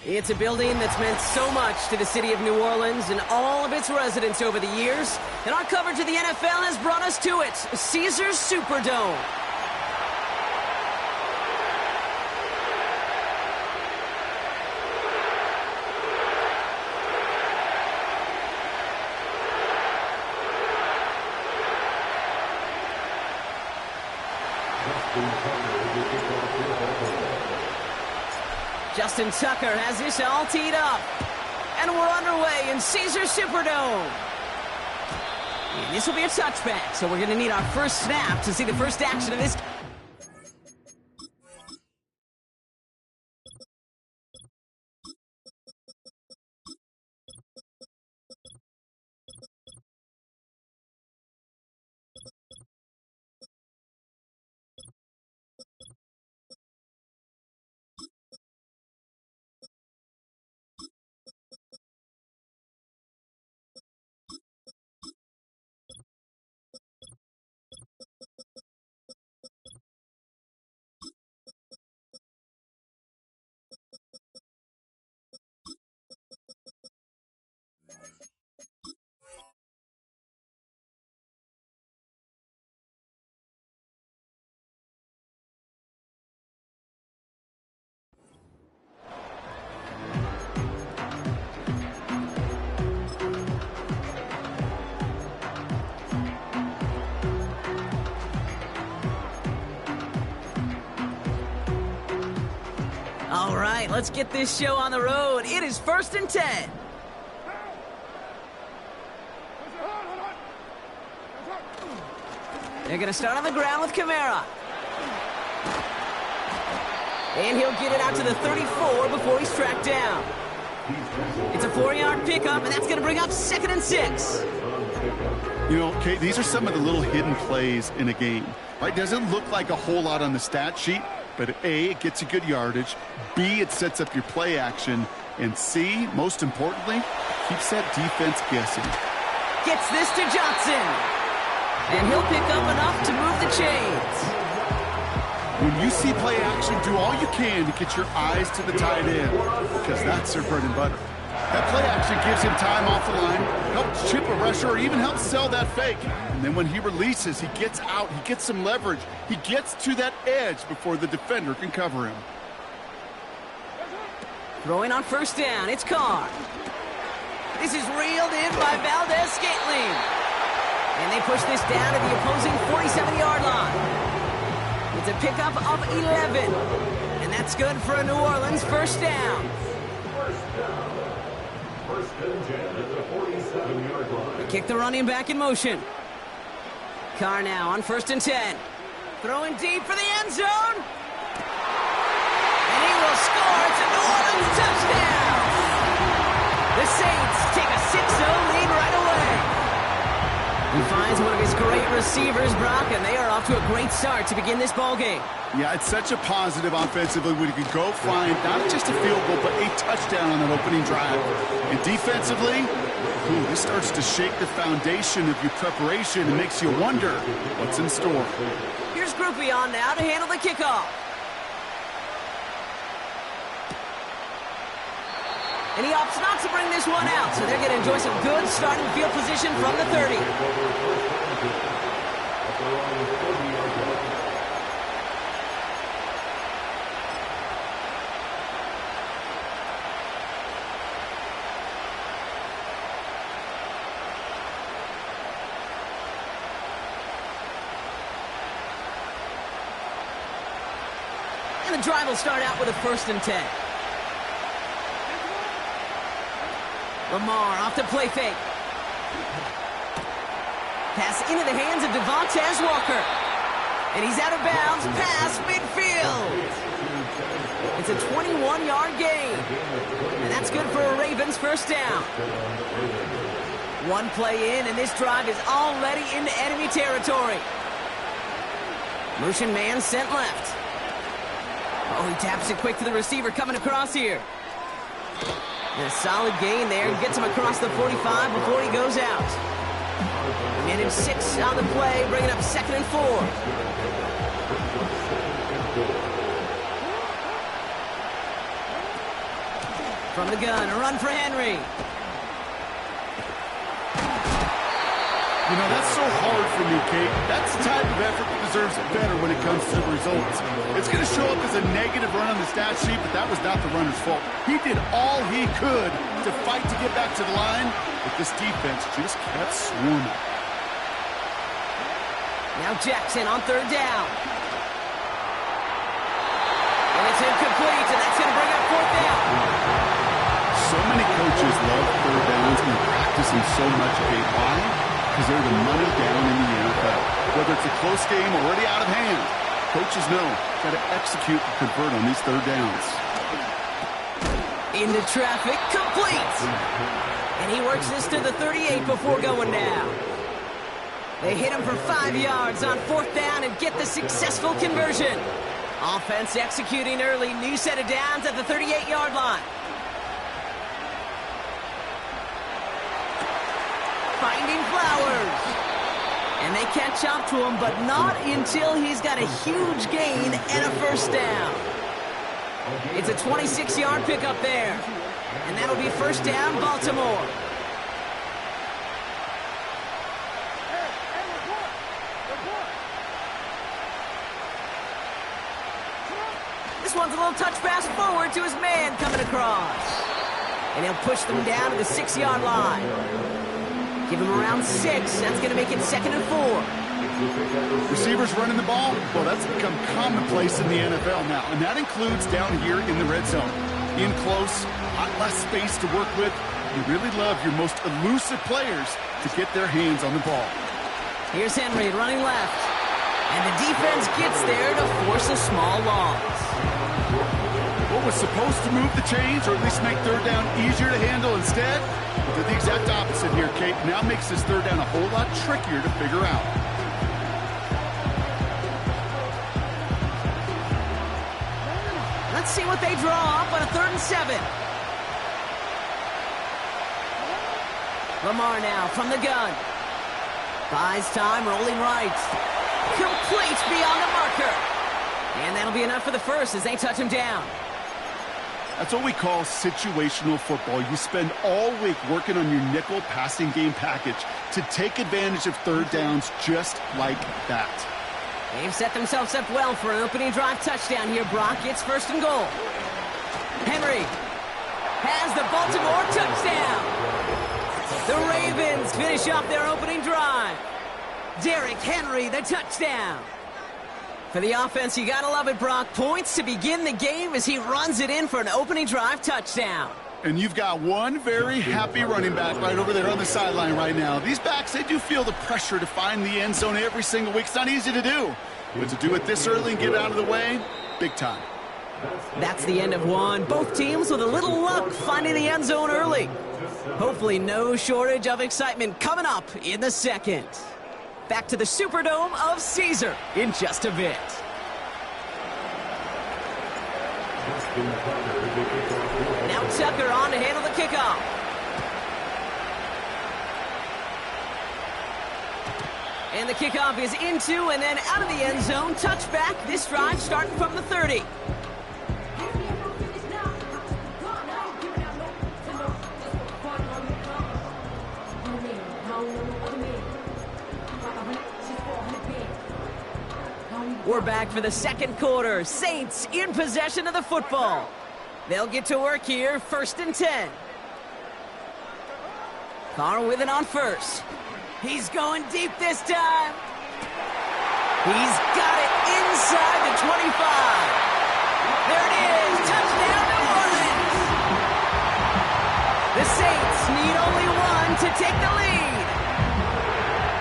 It's a building that's meant so much to the city of New Orleans and all of its residents over the years. And our coverage of the NFL has brought us to it, Caesars Superdome. Justin Tucker has this all teed up. And we're underway in Caesars Superdome. And this will be a touchback, so we're going to need our first snap to see the first action of this. All right, let's get this show on the road. It is 1st and 10. They're going to start on the ground with Kamara. And he'll get it out to the 34 before he's tracked down. It's a 4-yard pickup, and that's going to bring up 2nd and 6. You know, Kate, these are some of the little hidden plays in a game. Right? Doesn't look like a whole lot on the stat sheet, but A, it gets you good yardage. B, it sets up your play action. And C, most importantly, keeps that defense guessing. Gets this to Johnson. And he'll pick up enough to move the chains. When you see play action, do all you can to get your eyes to the tight end, because that's their bread and butter. That play action gives him time off the line, helps chip a rusher, or even helps sell that fake. And then when he releases, he gets out, he gets some leverage. He gets to that edge before the defender can cover him. Throwing on 1st down, it's Carr. This is reeled in by Valdez-Scantling. And they push this down to the opposing 47-yard line. It's a pickup of 11. And that's good for a New Orleans 1st down. They kick the running back in motion. Carr now on 1st and 10. Throwing deep for the end zone. And he will score. It's a New Orleans touchdown. The Saints take a 6-0 lead right away. He finds one of his great receivers, Brock, and they are off to a great start to begin this ballgame. Yeah, it's such a positive offensively when you can go find not just a field goal, but a touchdown on that opening drive. And defensively, this starts to shake the foundation of your preparation and makes you wonder what's in store. Here's Groupie on now to handle the kickoff. And he opts not to bring this one out, so they're going to enjoy some good starting field position from the 30. And the drive will start out with a 1st and 10. Lamar off the play fake. Pass into the hands of Devontae Walker. And he's out of bounds past midfield. It's a 21-yard gain. And that's good for a Ravens 1st down. One play in, and this drive is already into enemy territory. Motion man sent left. Oh, he taps it quick to the receiver coming across here. And a solid gain there. Gets him across the 45 before he goes out. Minute 6 on the play, bringing up 2nd and 4. From the gun, a run for Henry. You know, that's so hard for me, Kate. That's the type of effort that deserves better when it comes to the results. It's going to show up as a negative run on the stat sheet, but that was not the runner's fault. He did all he could to fight to get back to the line, but this defense just kept swarming. Now Jackson on third down. And it's incomplete, and that's going to bring up fourth down. So many coaches love third downs and practice them so much, Kate. Why? Because they're the money down in the NFL. Whether it's a close game or already out of hand, coaches know got to execute and convert on these third downs. Into traffic, complete. And he works this to the 38 before going down. They hit him for 5 yards on fourth down and get the successful conversion. Offense executing early, new set of downs at the 38-yard line. Finding Flowers. And they catch up to him, but not until he's got a huge gain and a first down. It's a 26-yard pickup there. And that'll be first down, Baltimore. This one's a little touch pass forward to his man coming across. And he'll push them down to the 6-yard line. Give him around 6. That's going to make it 2nd and 4. Receivers running the ball, well, that's become commonplace in the NFL now, and that includes down here in the red zone. In close, a lot less space to work with. You really love your most elusive players to get their hands on the ball. Here's Henry running left, and the defense gets there to force a small loss. What was supposed to move the chains, or at least make third down easier to handle instead, did the exact opposite here, Kate. Now makes this third down a whole lot trickier to figure out. Let's see what they draw up on a 3rd and 7. Lamar now from the gun. Buys time, rolling right. Complete beyond the marker. And that'll be enough for the first as they touch him down. That's what we call situational football. You spend all week working on your nickel passing game package to take advantage of third downs just like that. They've set themselves up well for an opening drive touchdown here, Brock. It's 1st and goal. Henry has the Baltimore touchdown. The Ravens finish off their opening drive. Derrick Henry, the touchdown. For the offense, you gotta love it, Brock. Points to begin the game as he runs it in for an opening drive touchdown. And you've got one very happy running back right over there on the sideline right now. These backs, they do feel the pressure to find the end zone every single week. It's not easy to do. But to do it this early and get it out of the way, big time. That's the end of one. Both teams with a little luck finding the end zone early. Hopefully no shortage of excitement coming up in the second. Back to the Superdome of Caesar in just a bit. Now Tucker on to handle the kickoff. And the kickoff is into and then out of the end zone. Touchback. This drive starting from the 30. We're back for the second quarter. Saints in possession of the football. They'll get to work here, 1st and 10. Carr with it on first. He's going deep this time. He's got it inside the 25. There it is. Touchdown, New Orleans. The Saints need only one to take the lead.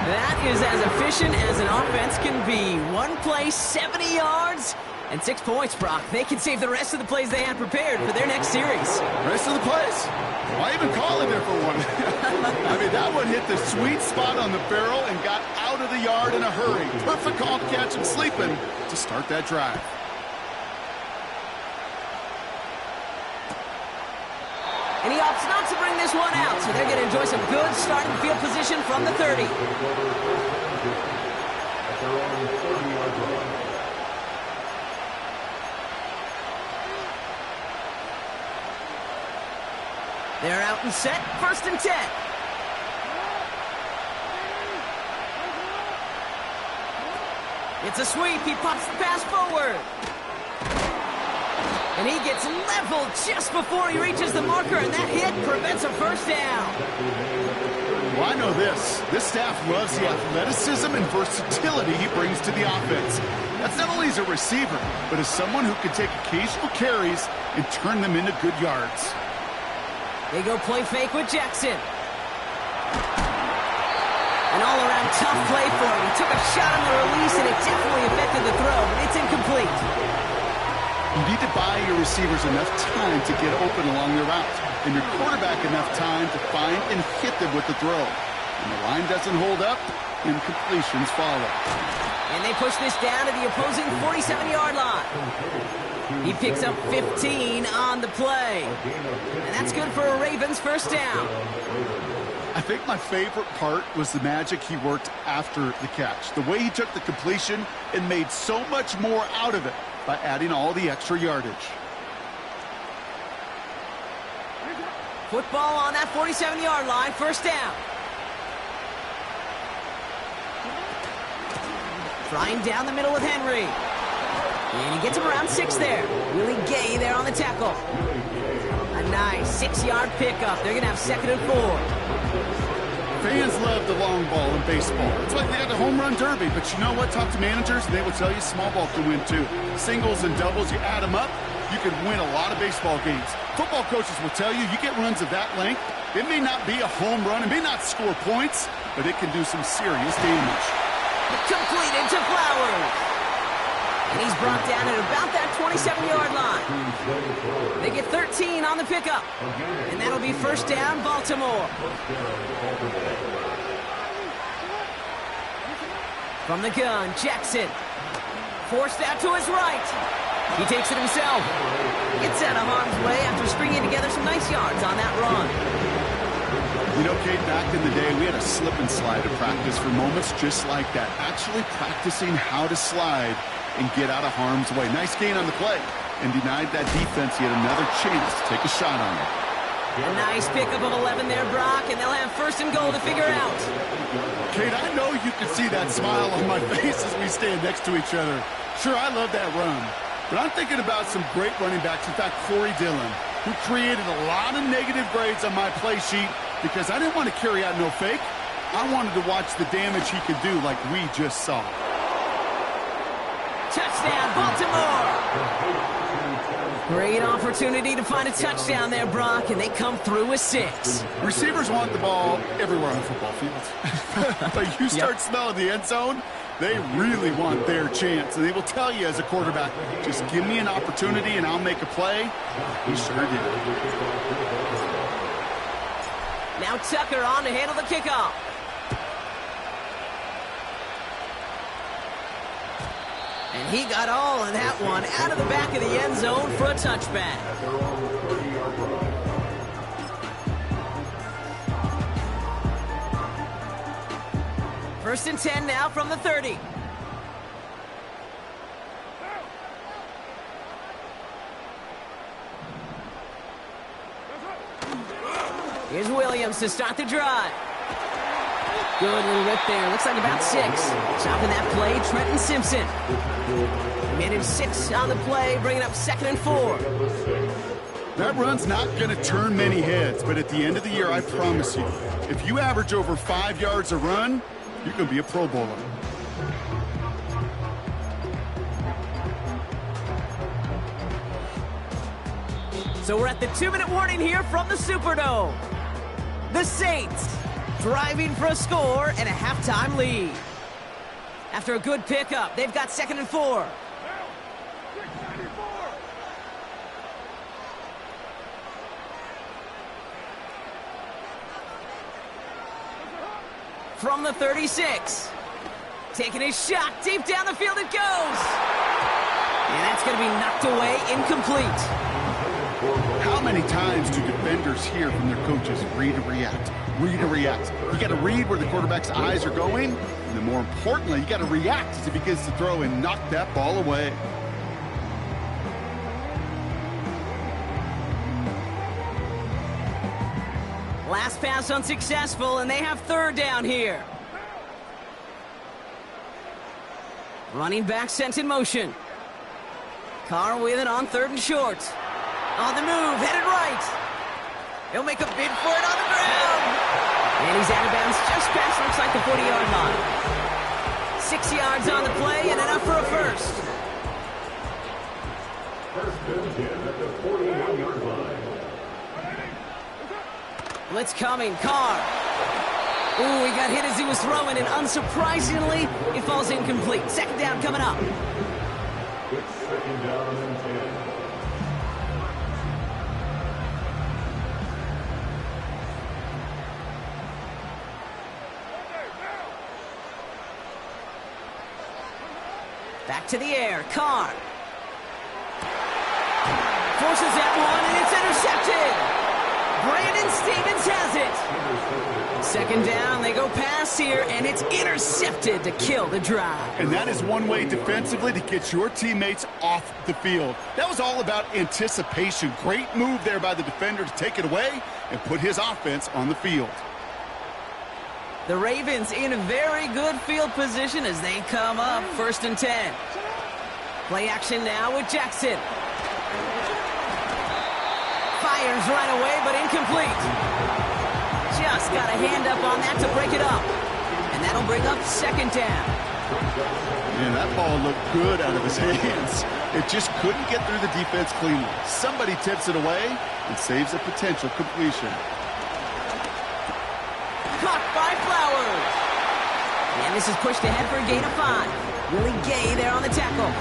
That is as efficient as an offense can be. One play, 70 yards, and 6 points, Brock. They can save the rest of the plays they had prepared for their next series. Rest of the plays? Why even call it there for one? I mean, that one hit the sweet spot on the barrel and got out of the yard in a hurry. Perfect call to catch him sleeping to start that drive. And he opts not to bring this one out, so they're going to enjoy some good starting field position from the 30. They're out and set, 1st and 10. It's a sweep, he pops the pass forward. And he gets leveled just before he reaches the marker, and that hit prevents a 1st down. Well, I know this. This staff loves the athleticism and versatility he brings to the offense. That's not only as a receiver, but as someone who can take occasional carries and turn them into good yards. They go play fake with Jackson. An all-around tough play for him. He took a shot on the release, and it definitely affected the throw, but it's incomplete. You need to buy your receivers enough time to get open along their route, and your quarterback enough time to find and hit them with the throw. When the line doesn't hold up, incompletions follow. And they push this down to the opposing 47-yard line. He picks up 15 on the play. And that's good for a Ravens 1st down. I think my favorite part was the magic he worked after the catch. The way he took the completion and made so much more out of it by adding all the extra yardage. Football on that 47-yard line, 1st down. Flying down the middle with Henry. And he gets him around 6 there. Willie Gay there on the tackle. A nice 6-yard pickup. They're going to have 2nd and 4. Fans love the long ball in baseball. It's like they got the home run derby. But you know what? Talk to managers, and they will tell you small ball can win too. Singles and doubles, you add them up, you can win a lot of baseball games. Football coaches will tell you, you get runs of that length, it may not be a home run, it may not score points, but it can do some serious damage. Completed to Flowers. And he's brought down at about that 27-yard line. They get 13 on the pickup. And that'll be 1st down, Baltimore. From the gun, Jackson. Forced out to his right. He takes it himself. Gets out of harm's way after stringing together some nice yards on that run. You know, Kate, back in the day, we had a slip and slide to practice for moments just like that. Actually practicing how to slide and get out of harm's way. Nice gain on the play. And denied that defense yet another chance to take a shot on it. A nice pickup of 11 there, Brock, and they'll have 1st and goal to figure out. Kate, I know you can see that smile on my face as we stand next to each other. Sure, I love that run. But I'm thinking about some great running backs. In fact, Corey Dillon, who created a lot of negative grades on my play sheet because I didn't want to carry out no fake. I wanted to watch the damage he could do like we just saw. Touchdown, Baltimore! Great opportunity to find a touchdown there, Brock, and they come through with 6. Receivers want the ball everywhere on the football field. But you start smelling the end zone, they really want their chance. And they will tell you as a quarterback, just give me an opportunity and I'll make a play. He sure did. Now Tucker on to handle the kickoff. And he got all of that one out of the back of the end zone for a touchback. First and 10 now from the 30. Here's Williams to start the drive. Good little rip there. Looks like about 6. Chopping that play, Trenton Simpson. Made him 6 on the play, bringing up 2nd and 4. That run's not going to turn many heads, but at the end of the year, I promise you, if you average over 5 yards a run, you're going to be a Pro Bowler. So we're at the 2-minute warning here from the Superdome. The Saints driving for a score and a halftime lead. After a good pickup, they've got 2nd and 4. From the 36. Taking his shot deep down the field it goes. And that's going to be knocked away, incomplete. How many times do defenders hear from their coaches, read and react, read and react? You got to read where the quarterback's eyes are going, and then more importantly, you got to react as he begins to throw and knock that ball away. Last pass unsuccessful, and they have third down here. Running back sent in motion. Carr with it on 3rd and short. On the move, headed right. He'll make a bid for it on the ground. And he's out of bounds just past, looks like, the 40-yard line. 6 yards on the play and enough for a first. First and 10 at the 41-yard line. Blitz coming, Carr. Ooh, he got hit as he was throwing, and unsurprisingly, it falls incomplete. 2nd down coming up. It's 2nd down and 10. Back to the air, Carr. Forces that one, and it's intercepted. Brandon Stevens has it. 2nd down, they go pass here, and it's intercepted to kill the drive. And that is one way defensively to get your teammates off the field. That was all about anticipation. Great move there by the defender to take it away and put his offense on the field. The Ravens in a very good field position as they come up 1st and 10. Play action now with Jackson. Fires right away, but incomplete. Just got a hand up on that to break it up. And that'll bring up 2nd down. Man, that ball looked good out of his hands. It just couldn't get through the defense cleanly. Somebody tips it away and saves a potential completion. Caught by Flowers. And this is pushed ahead for a gain of 5. Willie Gay there on the tackle.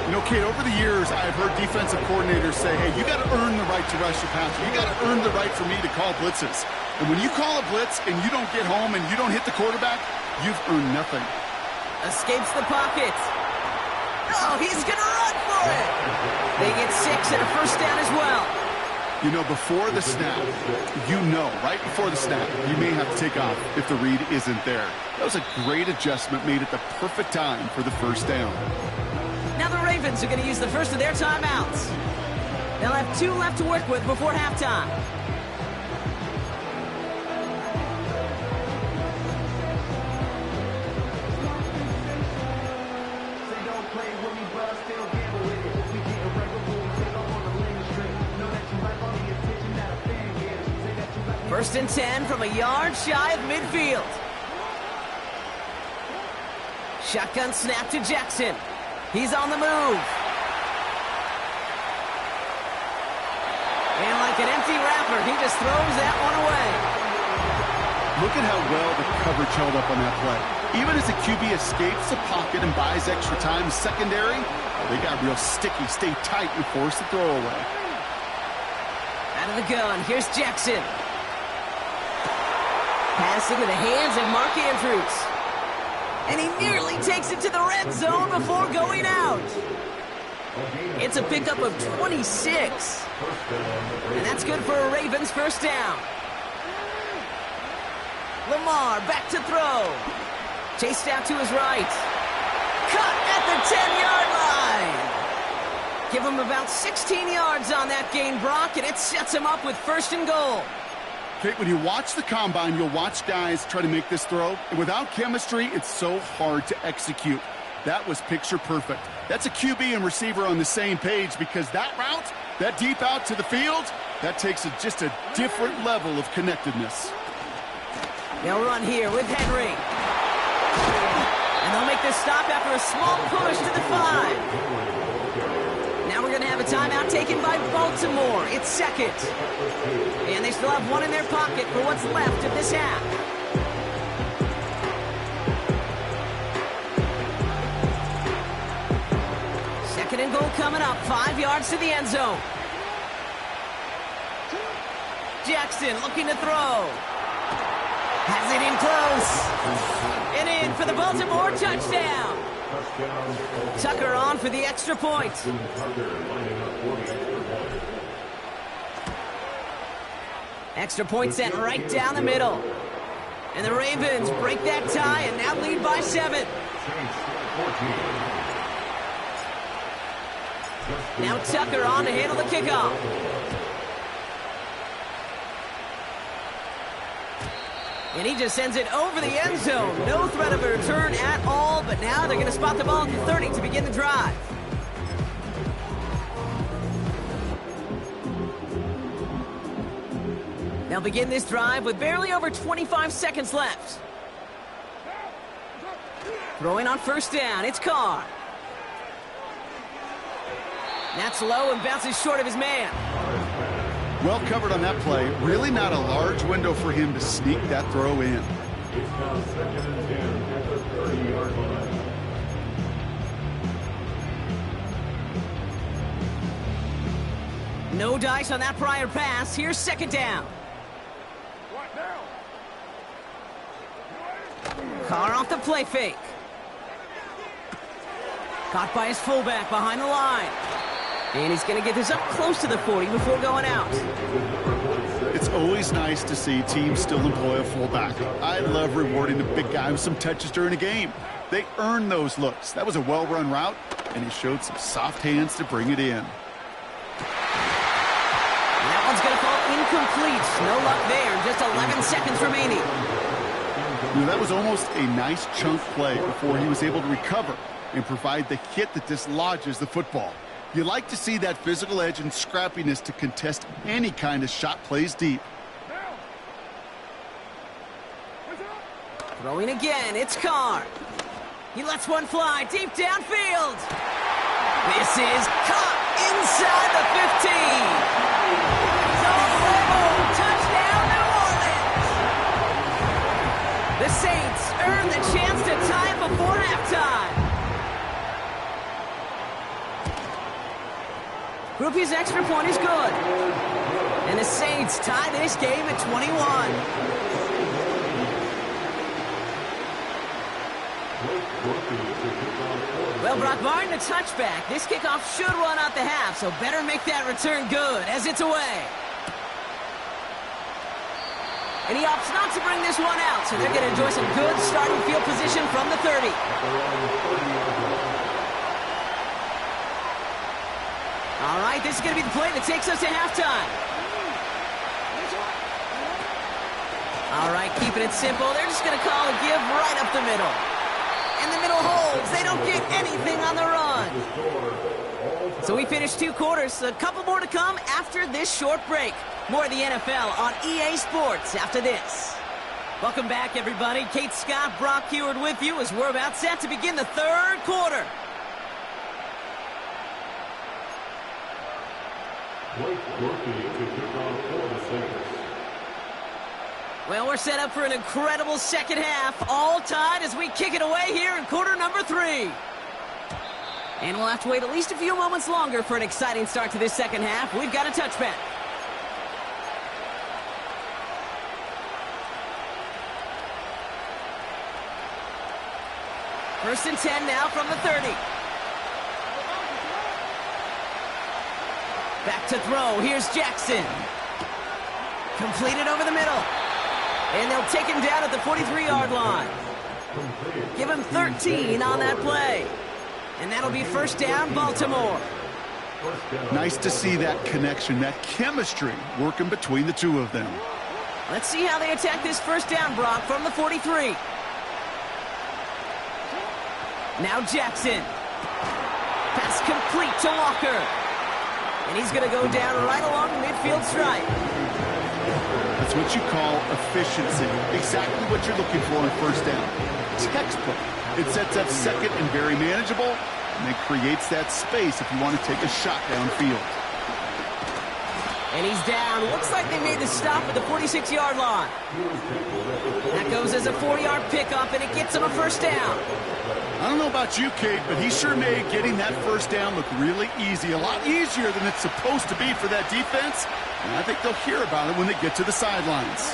You know, Kate, over the years, I've heard defensive coordinators say, hey, you got to earn the right to rush your passer. You got to earn the right for me to call blitzes. And when you call a blitz and you don't get home and you don't hit the quarterback, you've earned nothing. Escapes the pocket. Oh, he's going to run for it. They get 6 and a 1st down as well. You know, before the snap, right before the snap, you may have to take off if the read isn't there. That was a great adjustment made at the perfect time for the 1st down. Now the Ravens are going to use the first of their timeouts. They'll have 2 left to work with before halftime. First and 10 from a yard shy of midfield. Shotgun snap to Jackson. He's on the move. And like an empty wrapper, he just throws that one away. Look at how well the coverage held up on that play. Even as the QB escapes the pocket and buys extra time secondary, they got real sticky, stay tight, and force the throw away. Out of the gun, here's Jackson. Pass into the hands of Mark Andrews. And he nearly takes it to the red zone before going out. It's a pickup of 26. And that's good for a Ravens 1st down. Lamar back to throw. Chased out to his right. Cut at the 10-yard line. Give him about 16 yards on that gain, Brock, and it sets him up with 1st and goal. Kate, when you watch the combine, you'll watch guys try to make this throw, and without chemistry, it's so hard to execute. That was picture perfect. That's a QB and receiver on the same page because that route, that deep out to the field, that takes just a different level of connectedness. They'll run here with Henry. And they'll make this stop after a small push to the 5. Now we're going to have a timeout taken by Baltimore. It's 2nd. And they still have 1 in their pocket for what's left of this half. Second and goal coming up. 5 yards to the end zone. Jackson looking to throw. Has it in close. And in for the Baltimore touchdown. Tucker on for the extra point. Extra point sent right down the middle. And the Ravens break that tie and now lead by 7. Now Tucker on to handle the kickoff. And he just sends it over the end zone. No threat of a return at all, but now they're going to spot the ball at the 30 to begin the drive. They'll begin this drive with barely over 25 seconds left. Throwing on first down, it's Carr. That's low and bounces short of his man. Well covered on that play. Really not a large window for him to sneak that throw in. It's now 2nd and 10 at the 30-yard line. No dice on that prior pass. Here's second down. Carr off the play fake. Caught by his fullback behind the line. And he's going to get this up close to the 40 before going out. It's always nice to see teams still employ a fullback. I love rewarding the big guy with some touches during a game. They earn those looks. That was a well-run route, and he showed some soft hands to bring it in. That one's going to fall incomplete. No luck there. Just 11 seconds remaining. You know, that was almost a nice chunk play before he was able to recover and provide the hit that dislodges the football. You like to see that physical edge and scrappiness to contest any kind of shot plays deep. Throwing again, it's Carr. He lets one fly deep downfield. This is caught inside the 15. He's all the way home. Touchdown, New Orleans. The Saints earn the chance to tie it before halftime. Groupie's extra point is good. And the Saints tie this game at 21. Well, Brock Martin, a touchback. This kickoff should run out the half, so better make that return good as it's away. And he opts not to bring this one out, so they're going to enjoy some good starting field position from the 30. All right, this is going to be the play that takes us to halftime. All right, keeping it simple. They're just going to call a give right up the middle. And the middle holds. They don't get anything on the run. So we finished 2 quarters. A couple more to come after this short break. More of the NFL on EA Sports after this. Welcome back, everybody. Kate Scott, Brock Heward with you as we're about set to begin the 3rd quarter. Well, we're set up for an incredible second half. All tied as we kick it away here in quarter number 3. And we'll have to wait at least a few moments longer for an exciting start to this second half. We've got a touchback. First and 10 now from the 30. Back to throw. Here's Jackson. Completed over the middle. And they'll take him down at the 43-yard line. Give him 13 on that play. And that'll be first down, Baltimore. Nice to see that connection, that chemistry working between the two of them. Let's see how they attack this first down, Brock, from the 43. Now Jackson. Pass complete to Walker. And he's going to go down right along the midfield stripe. That's what you call efficiency. Exactly what you're looking for on first down. Textbook. It sets up second and very manageable, and it creates that space if you want to take a shot downfield. And he's down. Looks like they made the stop at the 46-yard line. That goes as a 4-yard pickup, and it gets him a first down. I don't know about you, Kate, but he sure made getting that first down look really easy. A lot easier than it's supposed to be for that defense. And I think they'll hear about it when they get to the sidelines.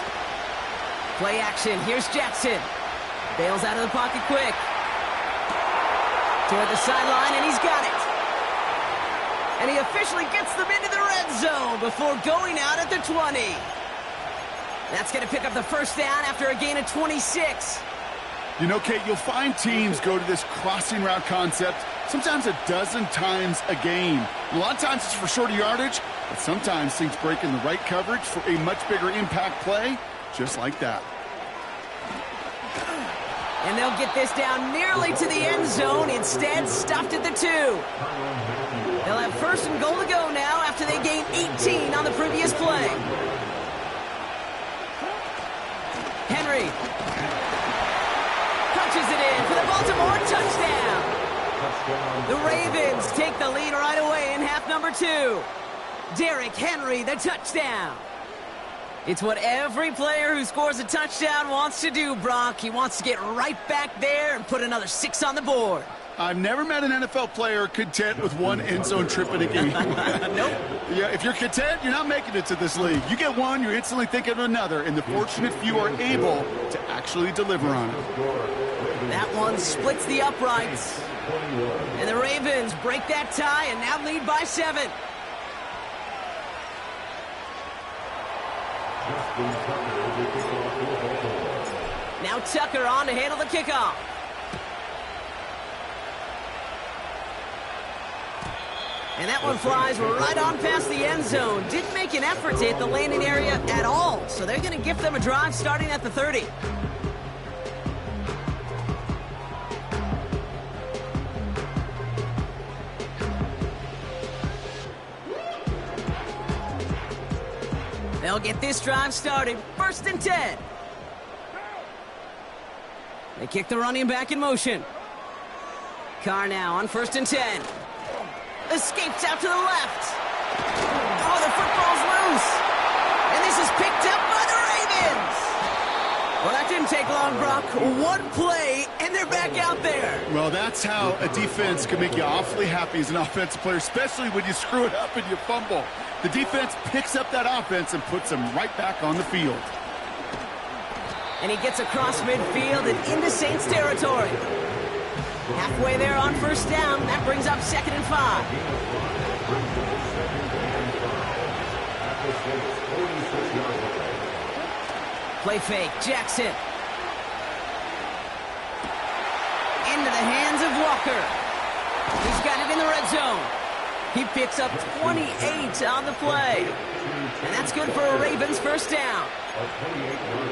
Play action. Here's Jackson. Bails out of the pocket quick. Toward the sideline, and he's got it. And he officially gets them into the red zone before going out at the 20. That's going to pick up the first down after a gain of 26. You know, Kate, you'll find teams go to this crossing route concept sometimes a dozen times a game. A lot of times it's for shorter yardage, but sometimes things break in the right coverage for a much bigger impact play, just like that. And they'll get this down nearly to the end zone. Instead, stopped at the 2. They'll have first and goal to go now after they gained 18 on the previous play. Henry punches it in for the Baltimore touchdown. The Ravens take the lead right away in half number 2. Derrick Henry, the touchdown. It's what every player who scores a touchdown wants to do, Brock. He wants to get right back there and put another 6 on the board. I've never met an NFL player content with one end zone trip in a game. Nope. Yeah, if you're content, you're not making it to this league. You get one, you're instantly thinking of another, and the fortunate few are able to actually deliver on it. That one splits the uprights. And the Ravens break that tie and now lead by 7. Now Tucker on to handle the kickoff. And that one flies right on past the end zone. Didn't make an effort to hit the landing area at all. So they're going to give them a drive starting at the 30. They'll get this drive started. First and 10. They kick the running back in motion. Carr now on first and 10. Escapes out to the left. Oh, the football's loose. And this is picked up by the Ravens. Well, that didn't take long, Brock. One play, and they're back out there. Well, that's how a defense can make you awfully happy as an offensive player, especially when you screw it up and you fumble. The defense picks up that offense and puts them right back on the field. And he gets across midfield and into Saints territory. Halfway there on first down. That brings up 2nd and 5. Play fake. Jackson. Into the hands of Walker. He's got it in the red zone. He picks up 28 on the play. And that's good for a Ravens first down.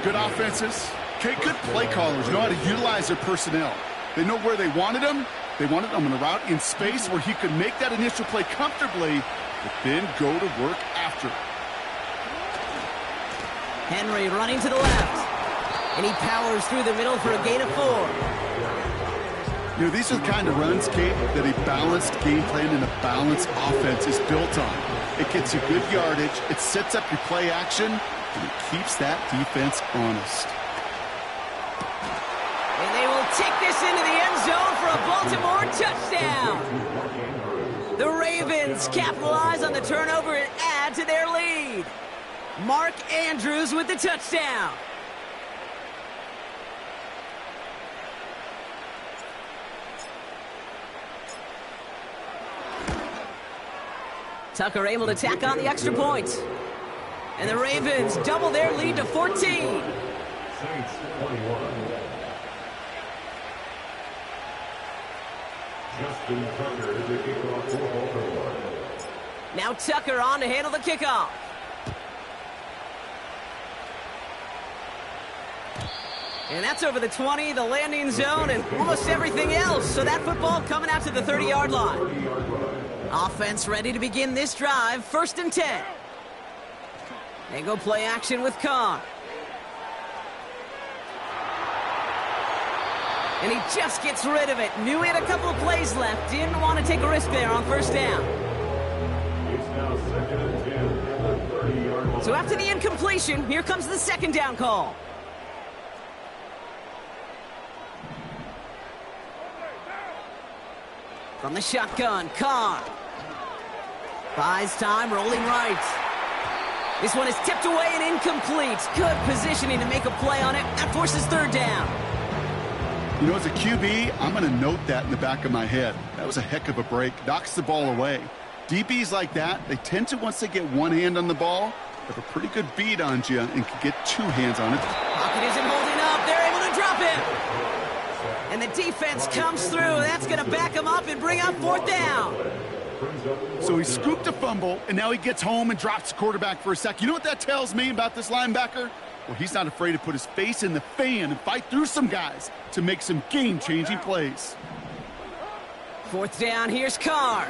Good offenses. Okay, good play callers know how to utilize their personnel. They know where they wanted him. They wanted him on a route in space where he could make that initial play comfortably, but then go to work after. Henry running to the left. And he powers through the middle for a gain of 4. You know, these are the kind of runs, Kate, that a balanced game plan and a balanced offense is built on. It gets you good yardage, it sets up your play action, and it keeps that defense honest. And they will take this into the end zone for a Baltimore touchdown. The Ravens capitalize on the turnover and add to their lead. Mark Andrews with the touchdown. Tucker able to tack on the extra point. And the Ravens double their lead to 14. Saints 21. Justin Tucker is a kickoff for Baltimore. Now Tucker on to handle the kickoff. And that's over the 20, the landing zone, and almost everything else. So that football coming out to the 30-yard line. Offense ready to begin this drive. First and 10. They go play action with Carr. And he just gets rid of it. Knew he had a couple of plays left. Didn't want to take a risk there on first down. It's now 2nd and 10 at the 30-yard line. So after the incompletion, here comes the second down call. From the shotgun, Carr. Buys time, rolling right. This one is tipped away and incomplete. Good positioning to make a play on it. That forces third down. You know, as a QB, I'm going to note that in the back of my head. That was a heck of a break. Knocks the ball away. DBs like that, they tend to, once they get one hand on the ball, have a pretty good beat on you and can get two hands on it. Pocket isn't holding up. They're able to drop him. And the defense comes through. That's going to back him up and bring up fourth down. So he scooped a fumble, and now he gets home and drops the quarterback for a sack. You know what that tells me about this linebacker? Well, he's not afraid to put his face in the fan and fight through some guys to make some game-changing plays. Fourth down, here's Carr.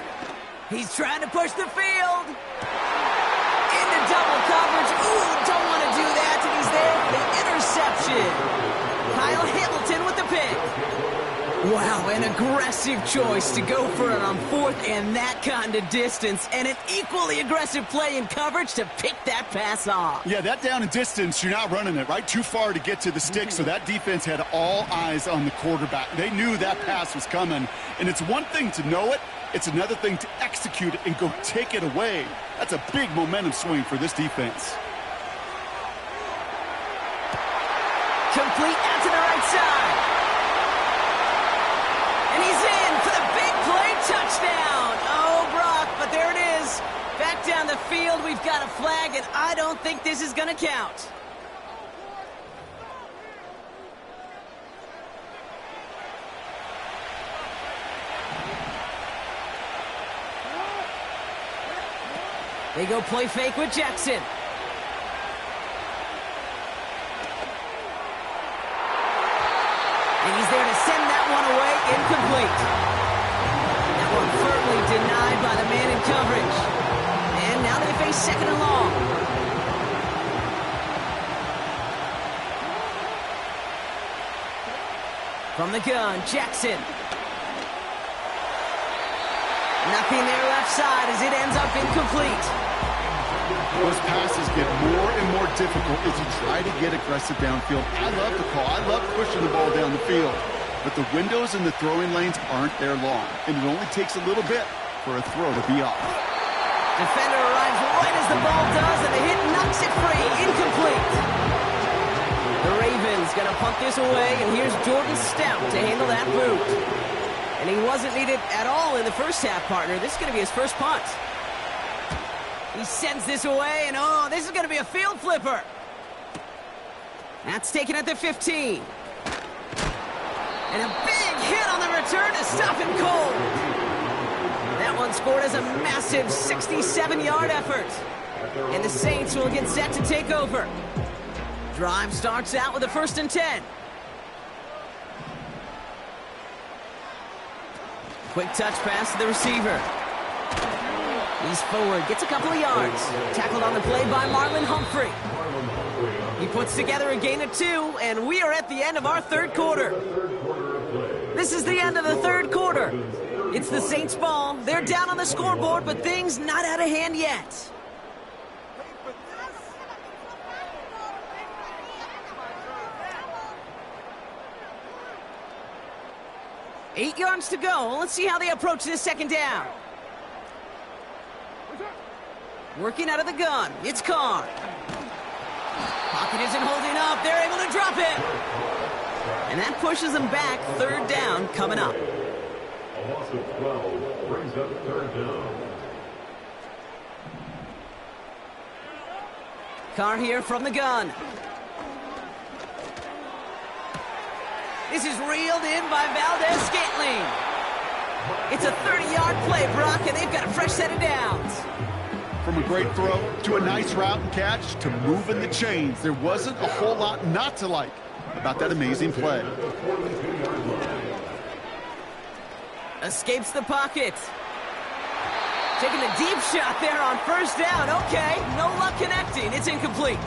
He's trying to push the field. Into double coverage. Ooh, don't want to do that, and he's there for the interception. Kyle Hamilton with the pick. Wow, an aggressive choice to go for it on fourth and that kind of distance, and an equally aggressive play in coverage to pick that pass off. Yeah, that down and distance, you're not running it, right? Too far to get to the stick, so that defense had all eyes on the quarterback. They knew that pass was coming, and it's one thing to know it, it's another thing to execute it and go take it away. That's a big momentum swing for this defense. Complete out to the right side. And he's in for the big play touchdown. Oh, Brock, but there it is. Back down the field, we've got a flag, and I don't think this is going to count. They go play fake with Jackson. And he's there to send that one away, incomplete. That one firmly denied by the man in coverage. And now they face second and long. From the gun, Jackson. Nothing there left side as it ends up incomplete. Those passes get more and more difficult as you try to get aggressive downfield. I love the call. I love pushing the ball down the field. But the windows in the throwing lanes aren't there long, and it only takes a little bit for a throw to be off. Defender arrives right as the ball does, and the hit knocks it free. Incomplete. The Ravens going to punt this away, and here's Jordan Stout to handle that boot. And he wasn't needed at all in the first half, partner. This is going to be his first punt. He sends this away, and oh, this is going to be a field flipper. That's taken at the 15. And a big hit on the return to stop him cold. That one scored as a massive 67-yard effort. And the Saints will get set to take over. Drive starts out with a 1st and 10. Quick touch pass to the receiver. He's forward, gets a couple of yards. Tackled on the play by Marlon Humphrey. He puts together a gain of 2, and we are at the end of our third quarter. This is the end of the third quarter. It's the Saints' ball. They're down on the scoreboard, but things not out of hand yet. Eight yards to go. Let's see how they approach this second down. Working out of the gun, it's Carr. Pocket isn't holding up. They're able to drop it. And that pushes them back. Third down coming up. A loss of 12 brings up third down. Carr here from the gun. This is reeled in by Valdez-Scantling. It's a 30-yard play, Brock, and they've got a fresh set of downs. From a great throw to a nice route and catch to moving the chains, there wasn't a whole lot not to like about that amazing play. Escapes the pocket. Taking a deep shot there on first down. Okay, no luck connecting. It's incomplete.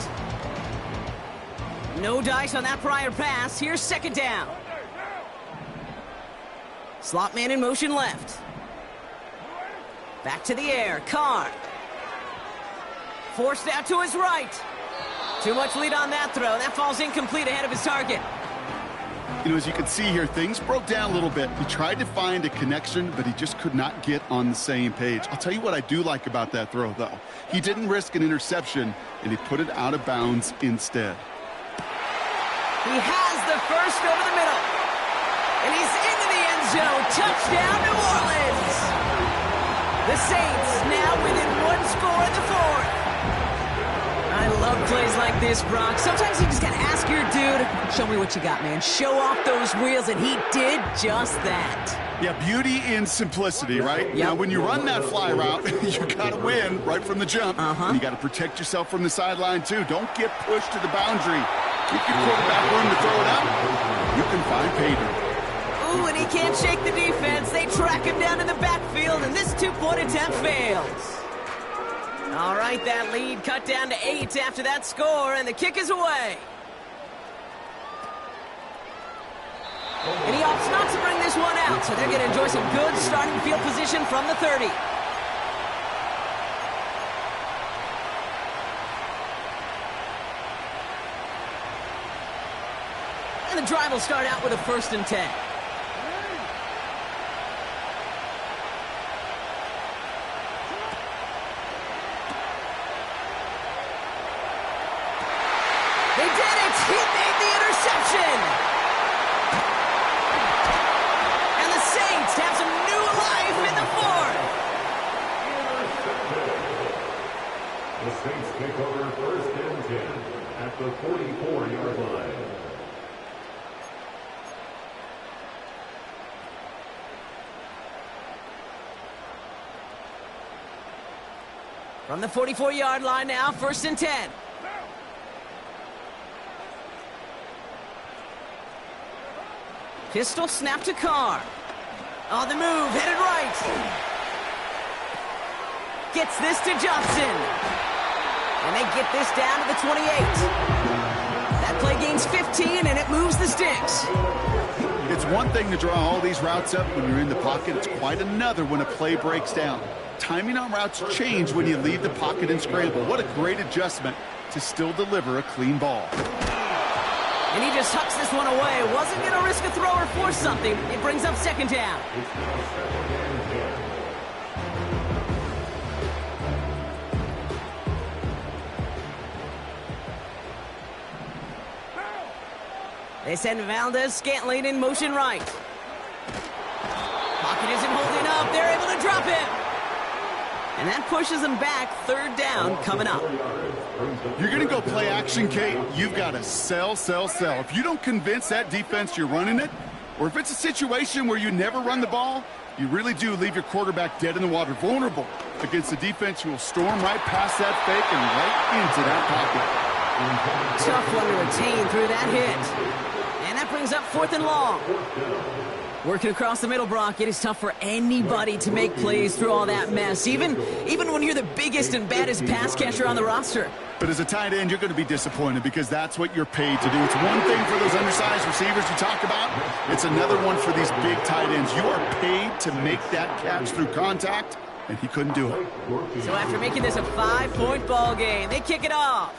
No dice on that prior pass. Here's second down. Slot man in motion left. Back to the air. Carr. Forced out to his right. Too much lead on that throw. That falls incomplete ahead of his target. You know, as you can see here, things broke down a little bit. He tried to find a connection, but he just could not get on the same page. I'll tell you what I do like about that throw, though. He didn't risk an interception, and he put it out of bounds instead. He has the first over the middle. And he's into the end zone. Touchdown, New Orleans. The Saints now within one score in the fourth. I Love plays like this, Brock. Sometimes you just got to ask your dude, show me what you got, man. Show off those wheels, and he did just that. Yeah, beauty in simplicity, right? Yep. Now, when you run that fly route, you got to win right from the jump. And you got to protect yourself from the sideline, too. Don't get pushed to the boundary. Keep your quarterback room to throw it out. You can find pay dirt. Ooh, and he can't shake the defense. They track him down in the backfield, and this two-point attempt fails. All right, that lead cut down to 8 after that score, and the kick is away. And he opts not to bring this one out, so they're going to enjoy some good starting field position from the 30. And the drive will start out with a 1st and 10. They did it! He made the interception! And the Saints have some new life in the 4th. The Saints take over 1st and 10 at the 44-yard line. From the 44-yard line now, 1st and 10. Pistol snap to Carr. On the move, headed right. Gets this to Johnson. And they get this down to the 28. That play gains 15, and it moves the sticks. It's one thing to draw all these routes up when you're in the pocket. It's quite another when a play breaks down. Timing on routes change when you leave the pocket and scramble. What a great adjustment to still deliver a clean ball. And he just tucks this one away. Wasn't going to risk a throw or force something. It brings up 2nd down. They send Valdez-Scantling in motion right. Pocket isn't holding up. They're able to drop him. And that pushes them back. 3rd down coming up. You're going to go play action, Kate. You've got to sell. If you don't convince that defense you're running it, or if it's a situation where you never run the ball, you really do leave your quarterback dead in the water, vulnerable against the defense who will storm right past that fake and right into that pocket. Tough one to retain through that hit. And that brings up 4th and long. Working across the middle, Brock, it is tough for anybody to make plays through all that mess, even when you're the biggest and baddest pass catcher on the roster. But as a tight end, you're going to be disappointed because that's what you're paid to do. It's one thing for those undersized receivers you talk about. It's another one for these big tight ends. You are paid to make that catch through contact, and he couldn't do it. So after making this a 5-point ball game, they kick it off.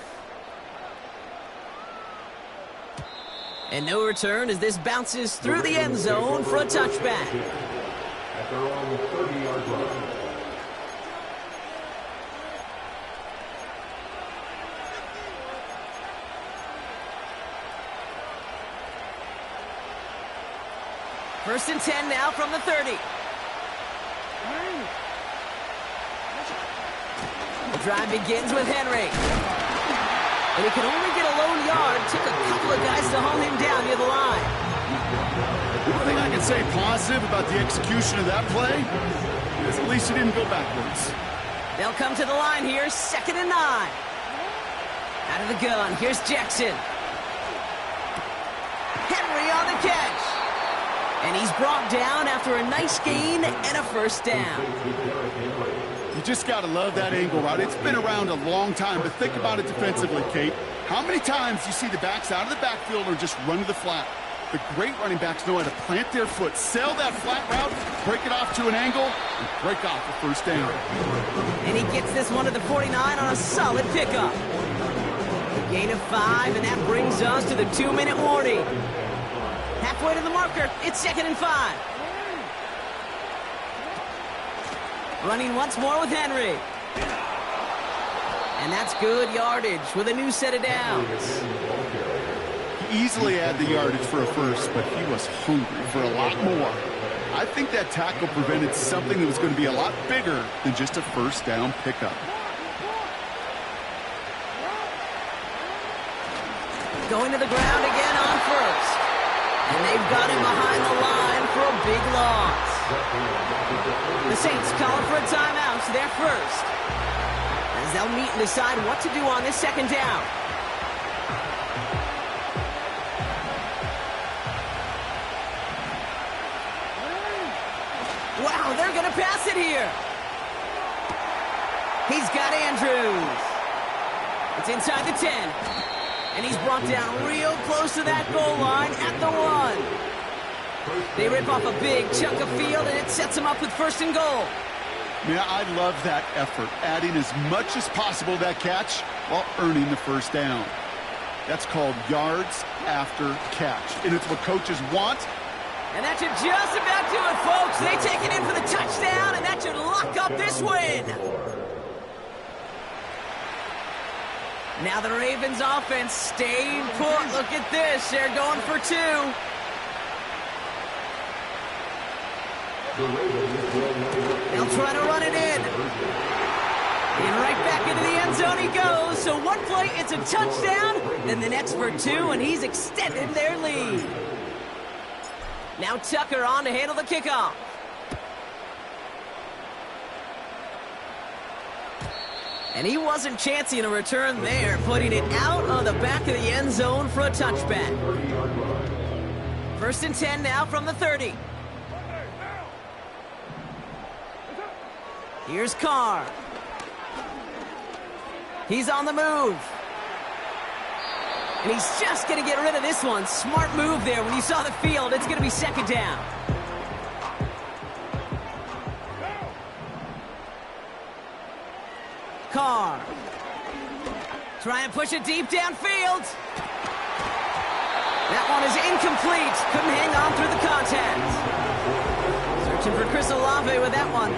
And no return as this bounces through the end zone for a touchback. At their own 30-yard line. First and 10 now from the 30. The drive begins with Henry. And he could only get a lone yard. Took a couple of guys to hold him down near the line. One thing I can say positive about the execution of that play is at least he didn't go backwards. They'll come to the line here, 2nd and 9. Out of the gun, here's Jackson. Henry on the catch. And he's brought down after a nice gain and a 1st down. You just got to love that angle route. It's been around a long time, but think about it defensively, Kate. How many times you see the backs out of the backfield or just run to the flat? The great running backs know how to plant their foot, sell that flat route, break it off to an angle, and break off a 1st down. And he gets this one to the 49 on a solid pickup. A gain of 5, and that brings us to the 2-minute warning. Halfway to the marker, it's 2nd and 5. Running once more with Henry. And that's good yardage with a new set of downs. He easily had the yardage for a 1st, but he was hungry for a lot more. I think that tackle prevented something that was going to be a lot bigger than just a 1st down pickup. Going to the ground again on first. And they've got him behind the line for a big loss. The Saints calling for a timeout, so they're first. As they'll meet and decide what to do on this second down. Wow, they're going to pass it here. He's got Andrews. It's inside the 10. And he's brought down real close to that goal line at the 1. They rip off a big chunk of field, and it sets them up with first and goal. Yeah, I love that effort, adding as much as possible to that catch while earning the first down. That's called yards after catch, and it's what coaches want. And that should just about do it, folks. They take it in for the touchdown, and that should lock up this win. Now the Ravens offense staying put. Look at this. They're going for 2. They'll try to run it in. And right back into the end zone he goes. So one play, it's a touchdown. Then the next for 2, and he's extended their lead. Now Tucker on to handle the kickoff. And he wasn't chancing a return there, putting it out on the back of the end zone for a touchback. First and 10 now from the 30. Here's Carr. He's on the move. And he's just going to get rid of this one. Smart move there. When you saw the field, it's going to be second down. Carr. Try and push it deep downfield. That one is incomplete. Couldn't hang on through the contact. Searching for Chris Olave with that one.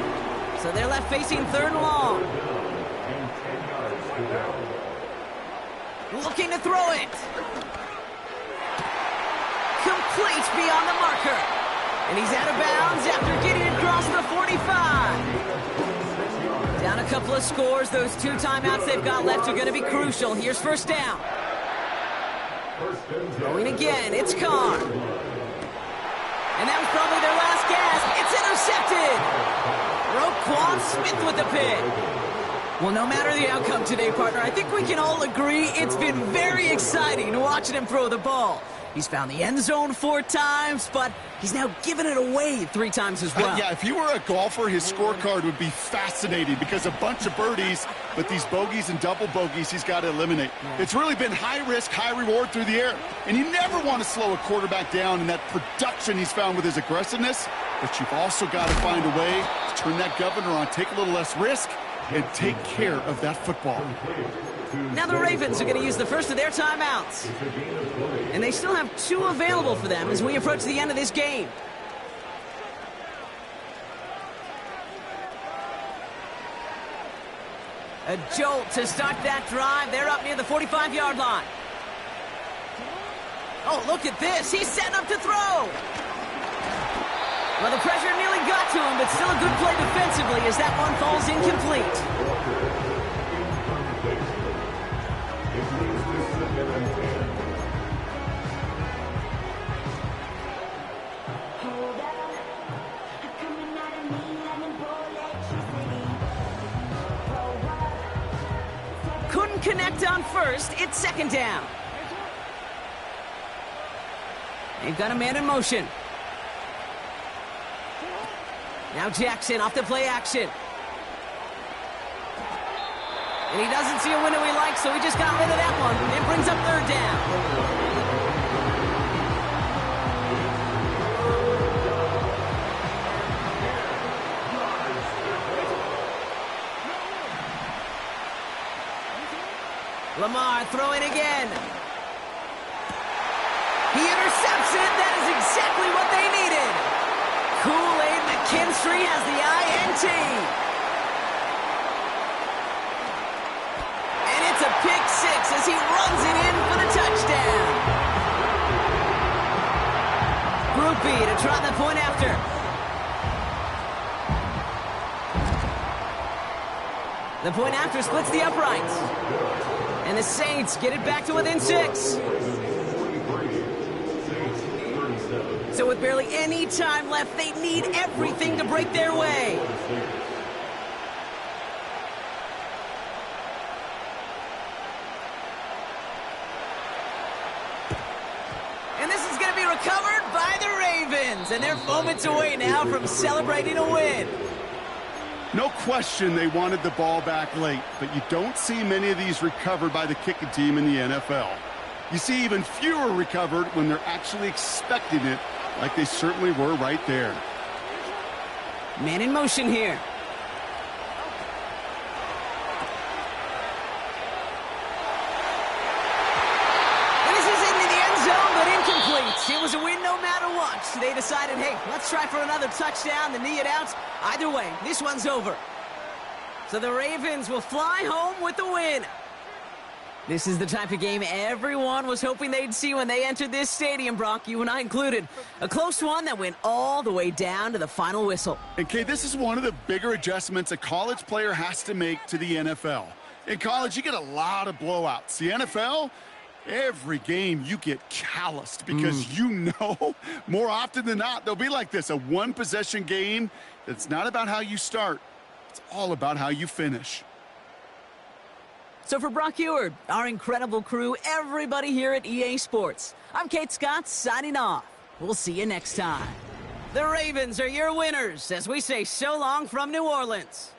So they're left facing third and long. Looking to throw it. Complete beyond the marker. And he's out of bounds after getting across the 45. Down a couple of scores. Those 2 timeouts they've got left are going to be crucial. Here's first down. Going again. It's Carr. And that was probably their last gasp. It's intercepted. Roquan Smith with the pick. Well, no matter the outcome today, partner, I think we can all agree it's been very exciting watching him throw the ball. He's found the end zone 4 times, but he's now given it away 3 times as well. Yeah, if he were a golfer, his scorecard would be fascinating because a bunch of birdies, but these bogeys and double bogeys he's got to eliminate. Yeah. It's really been high risk, high reward through the air. And you never want to slow a quarterback down in that production he's found with his aggressiveness, but you've also got to find a way to turn that governor on, take a little less risk, and take care of that football. Now the Ravens are going to use the first of their timeouts. And they still have 2 available for them as we approach the end of this game. A jolt to start that drive. They're up near the 45-yard line. Oh, look at this. He's setting up to throw. Well, the pressure nearly got to him, but still a good play defensively as that one falls incomplete. Couldn't connect on first. It's second down. They've got a man in motion. Now Jackson off the play action. And he doesn't see a window he likes, so he just got rid of that one. It brings up third down. Lamar throwing again. He intercepts it. That is exactly what they needed. Kool-Aid McKinstry has the INT. And it's a pick 6 as he runs it in for the touchdown. Group B to try the point after. The point after splits the uprights. And the Saints get it back to within 6. So with barely any time left, they need everything to break their way. And this is going to be recovered by the Ravens. And they're moments away now from celebrating a win. No question they wanted the ball back late, but you don't see many of these recovered by the kicking team in the NFL. You see even fewer recovered when they're actually expecting it, like they certainly were right there. Man in motion here. And this is into the end zone, but incomplete. It was a win no matter what. They decided, hey, let's try for another touchdown, the knee it out. Either way, this one's over. So the Ravens will fly home with the win. This is the type of game everyone was hoping they'd see when they entered this stadium, Brock, you and I included. A close one that went all the way down to the final whistle. And, Kay, this is one of the bigger adjustments a college player has to make to the NFL. In college, you get a lot of blowouts. The NFL, every game you get calloused because you know more often than not they'll be like this, a one-possession game. It's not about how you start. It's all about how you finish. So for Brock Eward, our incredible crew, everybody here at EA Sports, I'm Kate Scott signing off. We'll see you next time. The Ravens are your winners as we say so long from New Orleans.